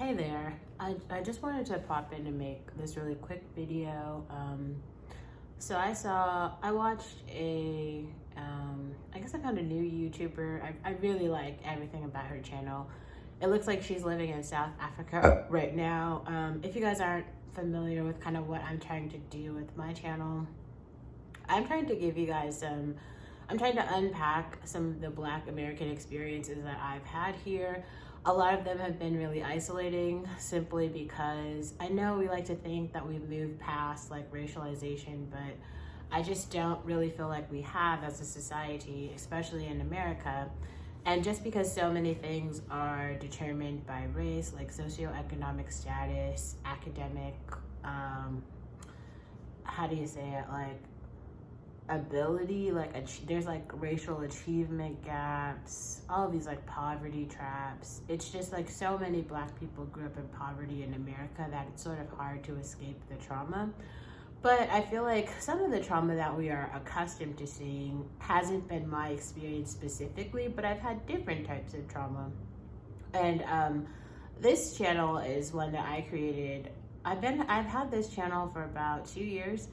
Hey there, I just wanted to pop in and make this really quick video. So I watched I guess I found a new YouTuber. I really like everything about her channel. It looks like she's living in South Africa right now. If you guys aren't familiar with kind of what I'm trying to do with my channel, I'm trying to give you guys I'm trying to unpack some of the Black American experiences that I've had here. A lot of them have been really isolating simply because I know we like to think that we've moved past like racialization, but I just don't really feel like we have as a society, especially in America. And just because so many things are determined by race, like socioeconomic status, academic, how do you say it, like ability, like there's like racial achievement gaps, all of these like poverty traps. It's just like so many Black people grew up in poverty in America that it's sort of hard to escape the trauma. But I feel like some of the trauma that we are accustomed to seeing hasn't been my experience specifically, but I've had different types of trauma. And this channel is one that I created. I've had this channel for about 2 years.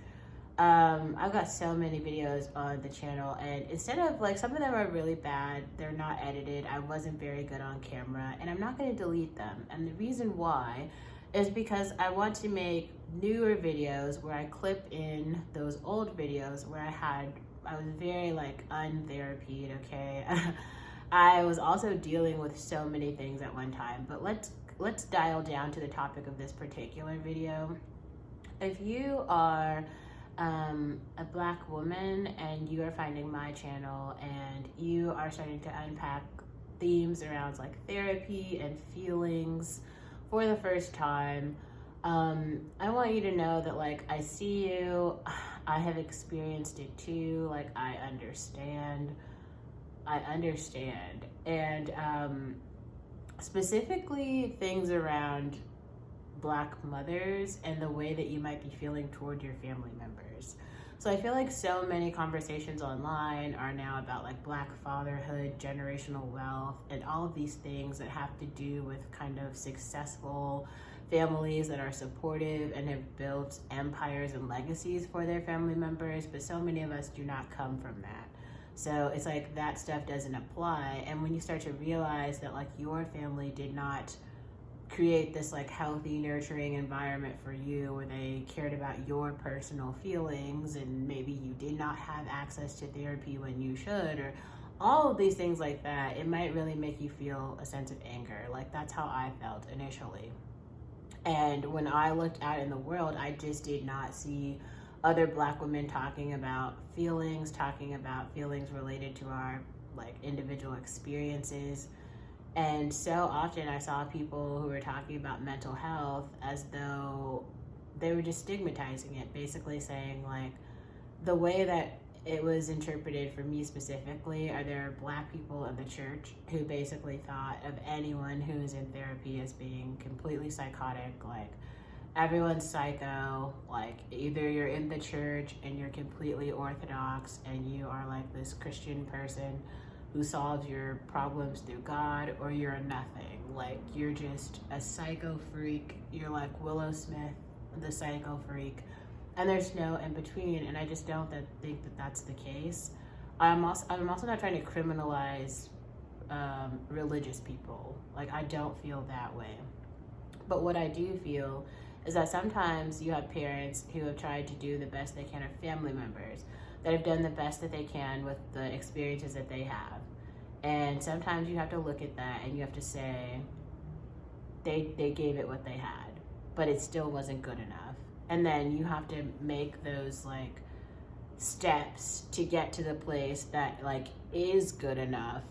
I've got so many videos on the channel, and instead of like, some of them are really bad, they're not edited, I wasn't very good on camera, and I'm not going to delete them. And the reason why is because I want to make newer videos where I clip in those old videos where I was very like untherapied, okay? I was also dealing with so many things at one time, but let's dial down to the topic of this particular video. If you are a Black woman and you are finding my channel and you are starting to unpack themes around like therapy and feelings for the first time, I want you to know that like I see you, I have experienced it too, like I understand, and specifically things around Black mothers and the way that you might be feeling toward your family members. So I feel like so many conversations online are now about like Black fatherhood, generational wealth, and all of these things that have to do with kind of successful families that are supportive and have built empires and legacies for their family members, but so many of us do not come from that. So it's like that stuff doesn't apply. And when you start to realize that like your family did not create this like healthy, nurturing environment for you where they cared about your personal feelings, and maybe you did not have access to therapy when you should, or all of these things like that, it might really make you feel a sense of anger. Like that's how I felt initially. And when I looked out in the world, I just did not see other Black women talking about feelings related to our like individual experiences. And so often I saw people who were talking about mental health as though they were just stigmatizing it, basically saying like, the way that it was interpreted for me specifically are there are Black people in the church who basically thought of anyone who is in therapy as being completely psychotic, like everyone's psycho, like either you're in the church and you're completely orthodox and you are like this Christian person who solves your problems through God, or you're a nothing. Like you're just a psycho freak. You're like Willow Smith, the psycho freak, and there's no in between. And I just don't think that that's the case. I'm also not trying to criminalize religious people. Like I don't feel that way. But what I do feel is that sometimes you have parents who have tried to do the best they can, or family members that have done the best that they can with the experiences that they have. And sometimes you have to look at that and you have to say, they gave it what they had, but it still wasn't good enough. And then you have to make those like steps to get to the place that like is good enough.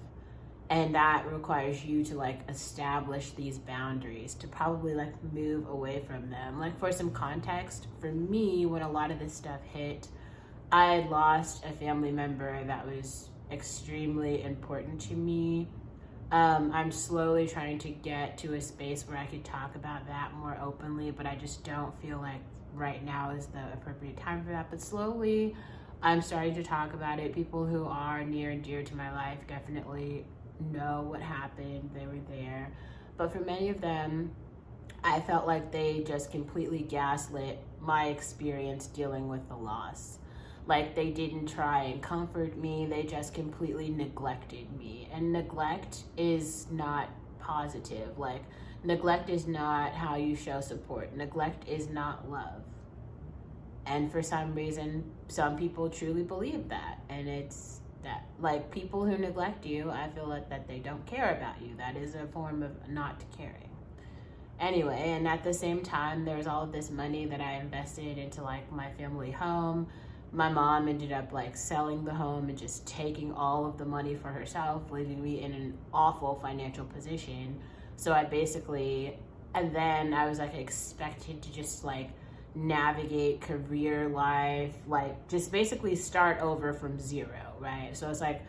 And that requires you to like establish these boundaries, to probably like move away from them. Like for some context, for me, when a lot of this stuff hit, I had lost a family member that was extremely important to me. I'm slowly trying to get to a space where I could talk about that more openly, but I just don't feel like right now is the appropriate time for that. But slowly, I'm starting to talk about it. People who are near and dear to my life definitely know what happened. They were there. But for many of them, I felt like they just completely gaslit my experience dealing with the loss. Like, they didn't try and comfort me, they just completely neglected me. And neglect is not positive. Like, neglect is not how you show support. Neglect is not love. And for some reason, some people truly believe that. And it's that, like, people who neglect you, I feel like that they don't care about you. That is a form of not caring. Anyway, and at the same time, there's all of this money that I invested into, like, my family home. My mom ended up, like, selling the home and just taking all of the money for herself, leaving me in an awful financial position. So I basically, and then I was, like, expected to just, like, navigate career life, like, just basically start over from zero, right? So it's like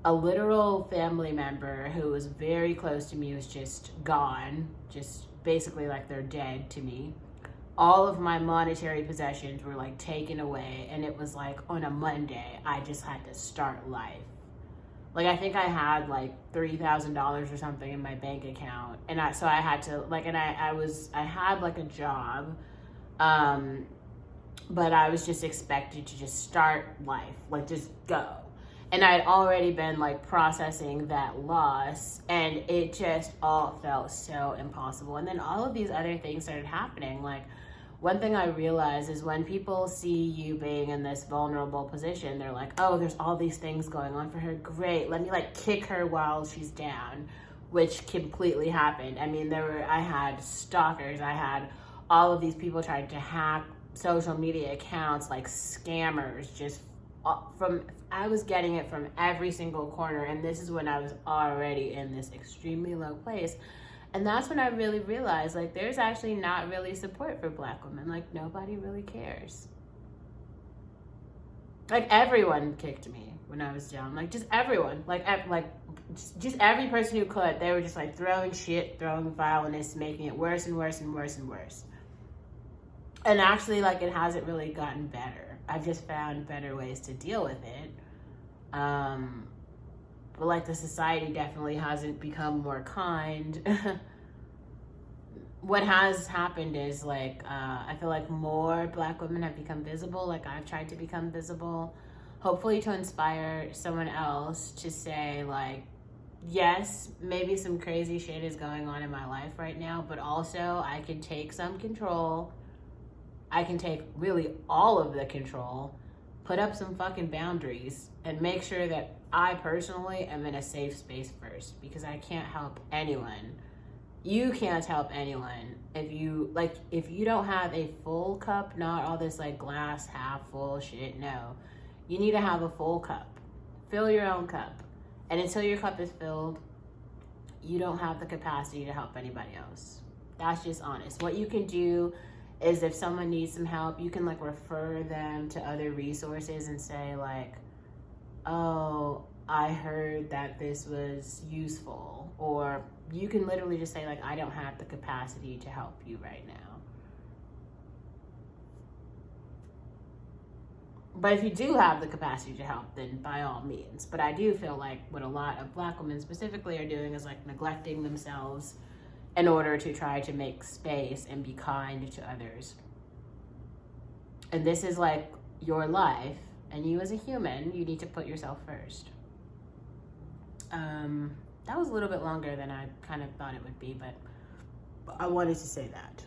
a literal family member who was very close to me was just gone, just basically like they're dead to me. All of my monetary possessions were, like, taken away, and it was like on a Monday I just had to start life. Like, I think I had like $3,000 or something in my bank account, and I had to, like, and I had like a job, but I was just expected to just start life, like, just go. And I'd already been, like, processing that loss, and it just all felt so impossible. And then all of these other things started happening. Like, one thing I realized is when people see you being in this vulnerable position, they're like, oh, there's all these things going on for her. Great. Let me, like, kick her while she's down, which completely happened. I mean, I had stalkers. I had all of these people trying to hack social media accounts, like scammers, just I was getting it from every single corner. And this is when I was already in this extremely low place. And that's when I really realized, like, there's actually not really support for Black women. Like, nobody really cares. Like, everyone kicked me when I was young. Like, just everyone. Just every person who could. They were just, like, throwing shit, throwing violence, making it worse and worse and worse and worse. And actually, like, it hasn't really gotten better. I've just found better ways to deal with it. But, like, the society definitely hasn't become more kind. What has happened is, like, I feel like more Black women have become visible. Like, I've tried to become visible, hopefully to inspire someone else to say, like, yes, maybe some crazy shit is going on in my life right now, but also I can take some control. I can take really all of the control, put up some fucking boundaries, and make sure that I personally am in a safe space first, because I can't help anyone. You can't help anyone if you don't have a full cup, not all this, like, glass half full shit. No, you need to have a full cup. Fill your own cup. And until your cup is filled, you don't have the capacity to help anybody else. That's just honest. What you can do is, if someone needs some help, you can, like, refer them to other resources and say, like, oh, I heard that this was useful. Or you can literally just say, like, I don't have the capacity to help you right now. But if you do have the capacity to help, then by all means. But I do feel like what a lot of Black women specifically are doing is, like, neglecting themselves in order to try to make space and be kind to others. And this is, like, your life, and you as a human, you need to put yourself first. That was a little bit longer than I kind of thought it would be, but I wanted to say that.